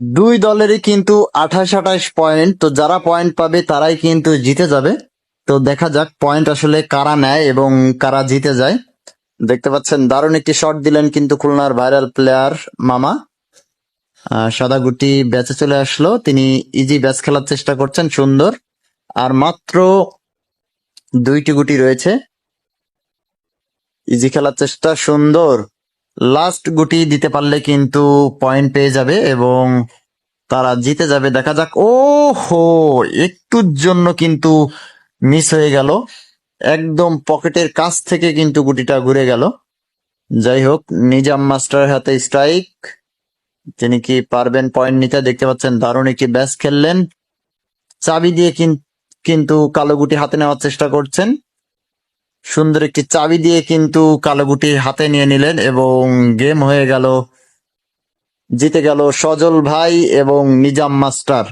দুই দলেরই কিন্তু 28-28 পয়েন্ট, তো যারা পয়েন্ট পাবে তারাই কিন্তু জিতে যাবে। তো দেখা যাক পয়েন্ট আসলে কারা নেয় এবং কারা জিতে যায়। দেখতে পাচ্ছেন দারুণ একটি শট দিলেন কিন্তু খুলনার ভাইরাল প্লেয়ার মামা। সাদা গুটি ব্যাচে চলে আসলো, তিনি ইজি ব্যাচ খেলার চেষ্টা করছেন, সুন্দর। আর মাত্র 2টি গুটি রয়েছে, ইজি খেলার চেষ্টা, সুন্দর। লাস্ট গুটি দিতে পারলে কিন্তু পয়েন্ট পেয়ে যাবে এবং তারা জিতে যাবে। দেখা যাক। ও হো, একটুর জন্য কিন্তু মিস হয়ে গেল, একদম পকেটের কাছ থেকে কিন্তু গুটিটা ঘুরে গেল। যাই হোক, নিজাম মাস্টার হাতে স্ট্রাইক, তিনি কি পারবেন পয়েন্ট নিতে? দেখতে পাচ্ছেন দারুণ একটি ব্যাচ খেললেন, চাবি দিয়ে কিন্তু কালো গুটি হাতে নেওয়ার চেষ্টা করছেন। সুন্দর একটি চাবি দিয়ে কিন্তু কালো গুটি হাতে নিয়ে নিলেন এবং গেম হয়ে গেল, জিতে গেল সজল ভাই এবং নিজাম মাস্টার।